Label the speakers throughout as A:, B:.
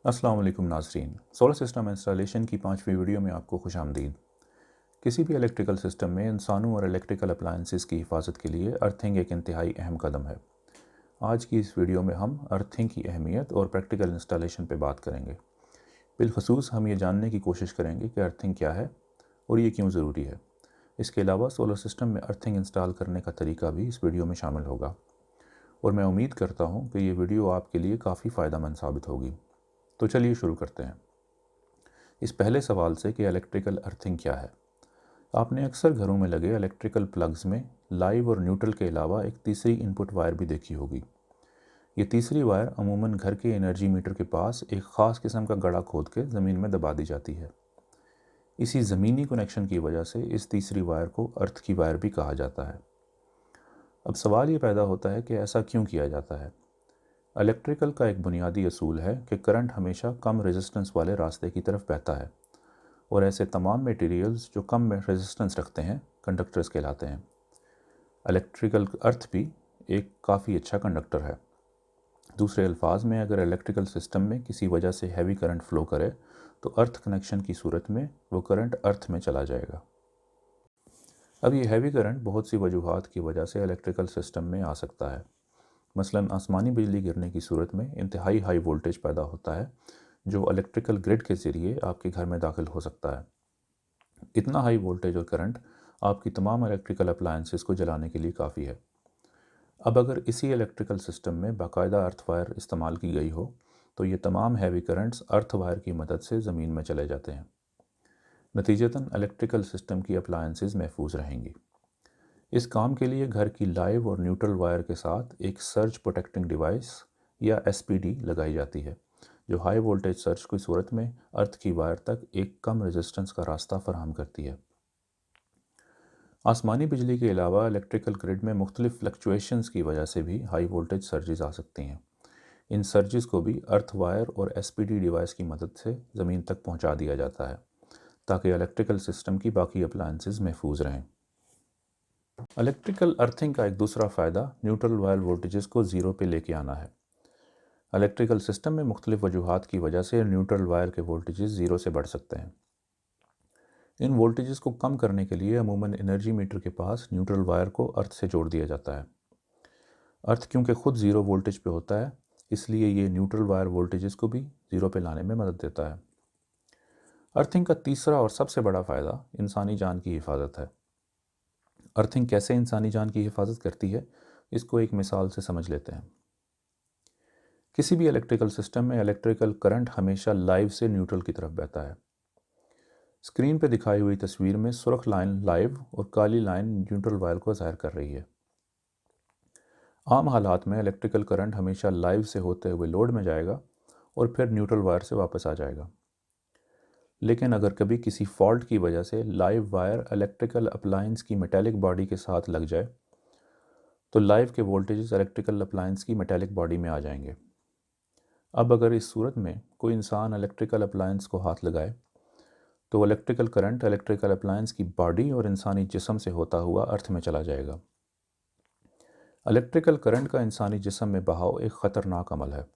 A: अस्सलाम वालेकुम नाज़रीन। सोलर सिस्टम इंस्टॉलेशन की 5वीं वीडियो में आपको खुशामदीद। किसी भी इलेक्ट्रिकल सिस्टम में इंसानों और इलेक्ट्रिकल अप्लायंसेस की हिफाजत के लिए अर्थिंग एक इंतहाई अहम कदम है। आज की इस वीडियो में हम अर्थिंग की अहमियत और प्रैक्टिकल इंस्टॉलेशन पर बात करेंगे। बिलखसूस हम ये जानने की कोशिश करेंगे कि अर्थिंग क्या है और ये क्यों ज़रूरी है। इसके अलावा सोलर सिस्टम में अर्थिंग इंस्टॉल करने का तरीका भी इस वीडियो में शामिल होगा और मैं उम्मीद करता हूँ कि ये वीडियो आपके लिए काफ़ी फ़ायदेमंद साबित होगी। तो चलिए शुरू करते हैं इस पहले सवाल से कि इलेक्ट्रिकल अर्थिंग क्या है। आपने अक्सर घरों में लगे इलेक्ट्रिकल प्लग्स में लाइव और न्यूट्रल के अलावा एक तीसरी इनपुट वायर भी देखी होगी। ये तीसरी वायर अमूमन घर के एनर्जी मीटर के पास एक ख़ास किस्म का गड्ढा खोद के ज़मीन में दबा दी जाती है। इसी ज़मीनी कनेक्शन की वजह से इस तीसरी वायर को अर्थ की वायर भी कहा जाता है। अब सवाल ये पैदा होता है कि ऐसा क्यों किया जाता है। इलेक्ट्रिकल का एक बुनियादी असूल है कि करंट हमेशा कम रेजिस्टेंस वाले रास्ते की तरफ बहता है और ऐसे तमाम मटेरियल्स जो कम रेजिस्टेंस रखते हैं कंडक्टर्स कहलाते हैं। इलेक्ट्रिकल अर्थ भी एक काफ़ी अच्छा कंडक्टर है। दूसरे अल्फाज में अगर इलेक्ट्रिकल सिस्टम में किसी वजह से हैवी करंट फ़्लो करे तो अर्थ कनेक्शन की सूरत में वो करंट अर्थ में चला जाएगा। अब ये हैवी करंट बहुत सी वजूहात की वजह से इलेक्ट्रिकल सिस्टम में आ सकता है। मसलन आसमानी बिजली गिरने की सूरत में इंतहाई हाई वोल्टेज पैदा होता है जो इलेक्ट्रिकल ग्रिड के ज़रिए आपके घर में दाखिल हो सकता है। इतना हाई वोल्टेज और करंट आपकी तमाम इलेक्ट्रिकल अप्लायंसेस को जलाने के लिए काफ़ी है। अब अगर इसी इलेक्ट्रिकल सिस्टम में बाकायदा अर्थ वायर इस्तेमाल की गई हो तो ये तमाम हैवी करंट्स अर्थ वायर की मदद से ज़मीन में चले जाते हैं। नतीजतन इलेक्ट्रिकल सिस्टम की अप्लायंसेस महफूज रहेंगी। इस काम के लिए घर की लाइव और न्यूट्रल वायर के साथ एक सर्ज प्रोटेक्टिंग डिवाइस या एसपीडी लगाई जाती है जो हाई वोल्टेज सर्ज की सूरत में अर्थ की वायर तक एक कम रेजिस्टेंस का रास्ता फराहम करती है। आसमानी बिजली के अलावा इलेक्ट्रिकल ग्रिड में मुख्तलिफ फ्लक्चुएशंस की वजह से भी हाई वोल्टेज सर्जिस आ सकती हैं। इन सर्जिस को भी अर्थ वायर और एसपीडी डिवाइस की मदद से ज़मीन तक पहुंचा दिया जाता है ताकि इलेक्ट्रिकल सिस्टम की बाकी अप्लायंसेस महफूज रहें। इलेक्ट्रिकल अर्थिंग का एक दूसरा फ़ायदा न्यूट्रल वायर वोल्टेजेस को ज़ीरो पे लेके आना है। इलेक्ट्रिकल सिस्टम में मुख्तलिफ वजूहात की वजह से न्यूट्रल वायर के वोल्टेजेस ज़ीरो से बढ़ सकते हैं। इन वोल्टेजेस को कम करने के लिए अमूमन एनर्जी मीटर के पास न्यूट्रल वायर को अर्थ से जोड़ दिया जाता है। अर्थ क्योंकि ख़ुद ज़ीरो वोल्टेज पे होता है इसलिए ये न्यूट्रल वायर वोल्टेजेस को भी ज़ीरो पे लाने में मदद देता है। अर्थिंग का तीसरा और सबसे बड़ा फ़ायदा इंसानी जान की हिफाजत है। अर्थिंग कैसे इंसानी जान की हिफाजत करती है इसको एक मिसाल से समझ लेते हैं। किसी भी इलेक्ट्रिकल सिस्टम में इलेक्ट्रिकल करंट हमेशा लाइव से न्यूट्रल की तरफ बहता है। स्क्रीन पर दिखाई हुई तस्वीर में सुर्ख लाइन लाइव और काली लाइन न्यूट्रल वायर को ज़ाहिर कर रही है। आम हालात में इलेक्ट्रिकल करंट हमेशा लाइव से होते हुए लोड में जाएगा और फिर न्यूट्रल वायर से वापस आ जाएगा। लेकिन अगर कभी किसी फॉल्ट की वजह से लाइव वायर इलेक्ट्रिकल अप्लायंस की मेटेलिक बॉडी के साथ लग जाए तो लाइव के वोल्टेजेस इलेक्ट्रिकल अप्लायंस की मेटेलिक बॉडी में आ जाएंगे। अब अगर इस सूरत में कोई इंसान इलेक्ट्रिकल अप्लायंस को हाथ लगाए तो इलेक्ट्रिकल करंट इलेक्ट्रिकल अप्लायंस की बॉडी और इंसानी जिस्म से होता हुआ अर्थ में चला जाएगा। इलेक्ट्रिकल करंट का इंसानी जिस्म में बहाव एक ख़तरनाक अमल है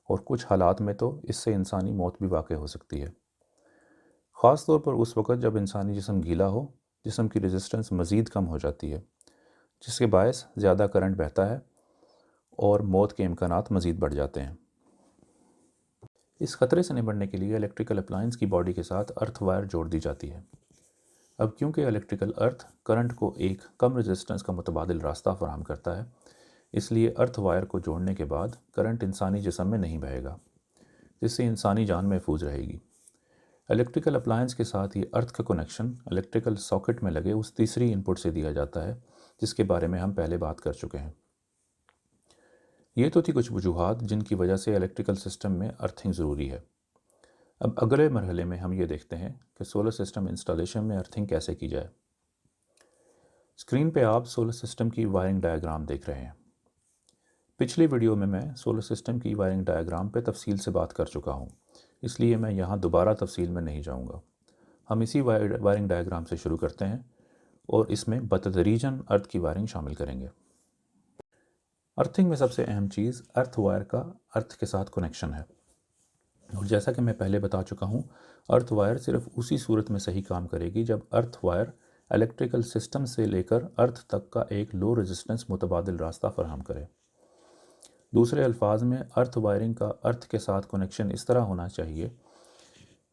A: और कुछ हालात में तो इससे इंसानी मौत भी वाक़ हो सकती है। ख़ास तौर पर उस वक़्त जब इंसानी जिस्म गीला हो, जिस्म की रेजिस्टेंस मज़ीद कम हो जाती है जिसके बायस ज़्यादा करंट बहता है और मौत के इम्कानात मज़ीद बढ़ जाते हैं। इस ख़तरे से निपटने के लिए इलेक्ट्रिकल अप्लायंस की बॉडी के साथ अर्थ वायर जोड़ दी जाती है। अब क्योंकि इलेक्ट्रिकल अर्थ करंट को एक कम रेजिस्टेंस का मुतबादिल रास्ता फराहम करता है इसलिए अर्थ वायर को जोड़ने के बाद करंट इंसानी जिस्म में नहीं बहेगा जिससे इंसानी जान महफूज रहेगी। इलेक्ट्रिकल अप्लायंस के साथ ये अर्थ का कनेक्शन इलेक्ट्रिकल सॉकेट में लगे उस तीसरी इनपुट से दिया जाता है जिसके बारे में हम पहले बात कर चुके हैं। ये तो थी कुछ वजूहात जिनकी वजह से इलेक्ट्रिकल सिस्टम में अर्थिंग ज़रूरी है। अब अगले मरहले में हम ये देखते हैं कि सोलर सिस्टम इंस्टॉलेशन में अर्थिंग कैसे की जाए। स्क्रीन पे आप सोलर सिस्टम की वायरिंग डायग्राम देख रहे हैं। पिछली वीडियो में मैं सोलर सिस्टम की वायरिंग डायग्राम पे तफसील से बात कर चुका हूँ इसलिए मैं यहाँ दोबारा तफसील में नहीं जाऊँगा। हम इसी वायरिंग डायग्राम से शुरू करते हैं और इसमें बतदरीजन अर्थ की वायरिंग शामिल करेंगे। अर्थिंग में सबसे अहम चीज़ अर्थ वायर का अर्थ के साथ कनेक्शन है। और जैसा कि मैं पहले बता चुका हूँ, अर्थ वायर सिर्फ उसी सूरत में सही काम करेगी जब अर्थ वायर इलेक्ट्रिकल सिस्टम से लेकर अर्थ तक का एक लो रेजिस्टेंस मुतबादिल रास्ता फराहम करे। दूसरे अल्फाज में अर्थ वायरिंग का अर्थ के साथ कनेक्शन इस तरह होना चाहिए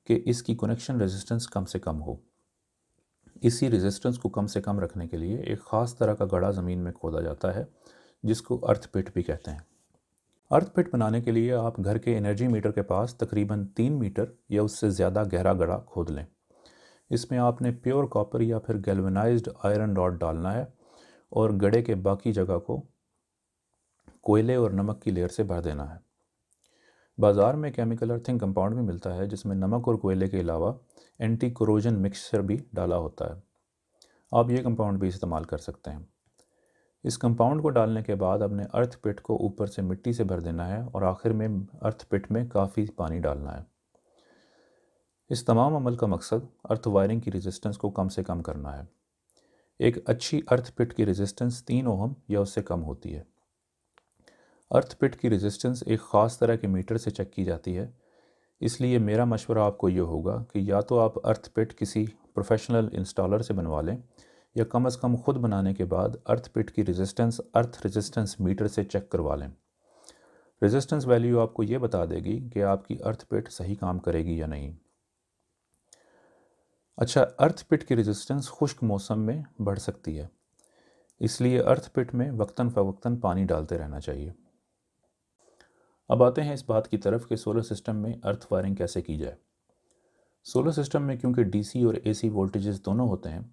A: कि इसकी कनेक्शन रेजिस्टेंस कम से कम हो। इसी रेजिस्टेंस को कम से कम रखने के लिए एक ख़ास तरह का गड्ढा ज़मीन में खोदा जाता है जिसको अर्थ पिट भी कहते हैं। अर्थ पिट बनाने के लिए आप घर के एनर्जी मीटर के पास तकरीबन 3 मीटर या उससे ज़्यादा गहरा गड्ढा खोद लें। इसमें आपने प्योर कॉपर या फिर गैल्वेनाइज्ड आयरन रॉड डालना है और गड्ढे के बाकी जगह को कोयले और नमक की लेयर से भर देना है। बाज़ार में केमिकल अर्थिंग कंपाउंड भी मिलता है जिसमें नमक और कोयले के अलावा एंटी कोरोजन मिक्सचर भी डाला होता है। आप ये कंपाउंड भी इस्तेमाल कर सकते हैं। इस कंपाउंड को डालने के बाद अपने अर्थ पिट को ऊपर से मिट्टी से भर देना है और आखिर में अर्थ पिट में काफ़ी पानी डालना है। इस तमाम अमल का मकसद अर्थ वायरिंग की रेजिस्टेंस को कम से कम करना है। एक अच्छी अर्थ पिट की रेजिस्टेंस 3 ओहम या उससे कम होती है। अर्थ पिट की रेजिस्टेंस एक ख़ास तरह के मीटर से चेक की जाती है, इसलिए मेरा मशवरा आपको ये होगा कि या तो आप अर्थ पिट किसी प्रोफेशनल इंस्टॉलर से बनवा लें या कम से कम ख़ुद बनाने के बाद अर्थ पिट की रेजिस्टेंस अर्थ रेजिस्टेंस मीटर से चेक करवा लें। रेजिस्टेंस वैल्यू आपको ये बता देगी कि आपकी अर्थ पिट सही काम करेगी या नहीं। अच्छा, अर्थ पिट की रेजिस्टेंस खुश्क मौसम में बढ़ सकती है, इसलिए अर्थ पिट में वक्तन फ़वक्तन पानी डालते रहना चाहिए। अब आते हैं इस बात की तरफ कि सोलर सिस्टम में अर्थ वायरिंग कैसे की जाए। सोलर सिस्टम में क्योंकि डीसी और एसी वोल्टेजेस दोनों होते हैं,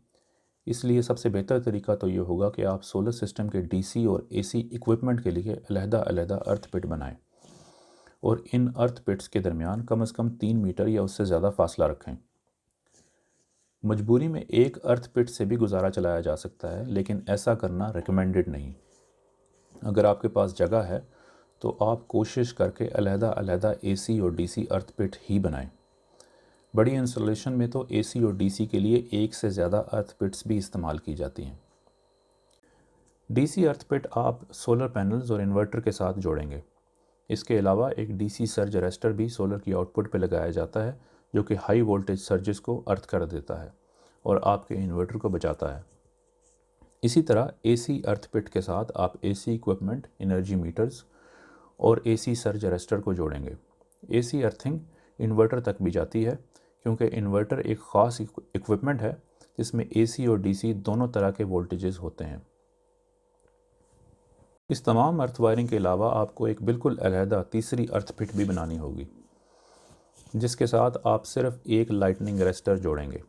A: इसलिए सबसे बेहतर तरीका तो ये होगा कि आप सोलर सिस्टम के डीसी और एसी इक्विपमेंट के लिए अलहदा अर्थ पिट बनाएं और इन अर्थ पिट्स के दरमियान कम से कम 3 मीटर या उससे ज़्यादा फासला रखें। मजबूरी में एक अर्थ पिट से भी गुजारा चलाया जा सकता है, लेकिन ऐसा करना रिकमेंडेड नहीं। अगर आपके पास जगह है तो आप कोशिश करके अलहदा एसी और डीसी अर्थ पिट ही बनाएं। बड़ी इंस्टॉलेशन में तो एसी और डीसी के लिए एक से ज़्यादा अर्थ पिट्स भी इस्तेमाल की जाती हैं। डीसी अर्थ पिट आप सोलर पैनल्स और इन्वर्टर के साथ जोड़ेंगे। इसके अलावा एक डीसी सर्ज अरेस्टर भी सोलर की आउटपुट पर लगाया जाता है जो कि हाई वोल्टेज सर्जिस को अर्थ कर देता है और आपके इन्वर्टर को बचाता है। इसी तरह एसी अर्थ पिट के साथ आप एसी इक्विपमेंट, एनर्जी मीटर्स और एसी सर्ज अरेस्टर को जोड़ेंगे। एसी अर्थिंग इन्वर्टर तक भी जाती है क्योंकि इन्वर्टर एक ख़ास इक्विपमेंट है जिसमें एसी और डीसी दोनों तरह के वोल्टेजेस होते हैं। इस तमाम अर्थ वायरिंग के अलावा आपको एक बिल्कुल अलहदा तीसरी अर्थ पिट भी बनानी होगी जिसके साथ आप सिर्फ एक लाइटनिंग अरेस्टर जोड़ेंगे।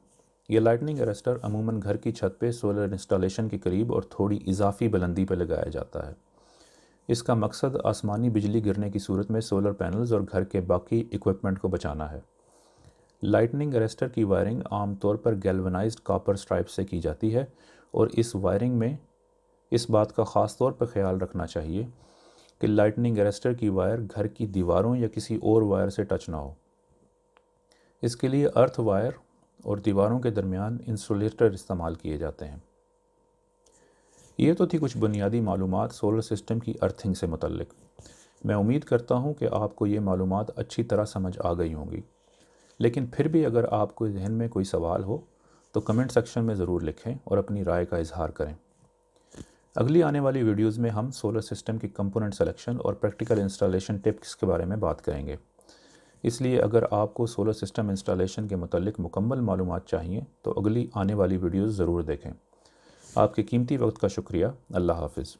A: यह लाइटनिंग अरेस्टर अमूमन घर की छत पे सोलर इंस्टॉलेशन के करीब और थोड़ी इजाफी बुलंदी पर लगाया जाता है। इसका मकसद आसमानी बिजली गिरने की सूरत में सोलर पैनल्स और घर के बाकी इक्विपमेंट को बचाना है। लाइटनिंग अरेस्टर की वायरिंग आमतौर पर गैल्वेनाइज्ड कॉपर स्ट्राइप से की जाती है और इस वायरिंग में इस बात का ख़ास तौर पर ख्याल रखना चाहिए कि लाइटनिंग अरेस्टर की वायर घर की दीवारों या किसी और वायर से टच ना हो। इसके लिए अर्थ वायर और दीवारों के दरमियान इंसुलेटर इस्तेमाल किए जाते हैं। ये तो थी कुछ बुनियादी मालूमात सोलर सिस्टम की अर्थिंग से मुतल्लिक। मैं उम्मीद करता हूँ कि आपको ये मालूमात अच्छी तरह समझ आ गई होंगी, लेकिन फिर भी अगर आपको जहन में कोई सवाल हो तो कमेंट सेक्शन में ज़रूर लिखें और अपनी राय का इजहार करें। अगली आने वाली वीडियोज़ में हम सोलर सिस्टम की कंपोनेंट सिलेक्शन और प्रैक्टिकल इंस्टॉलेशन टिप्स के बारे में बात करेंगे। इसलिए अगर आपको सोलर सिस्टम इंस्टॉलेशन के मुतल्लिक मुकम्मल मालूमात चाहिए तो अगली आने वाली वीडियोज़ ज़रूर देखें। आपके कीमती वक्त का शुक्रिया। अल्लाह हाफ़िज़।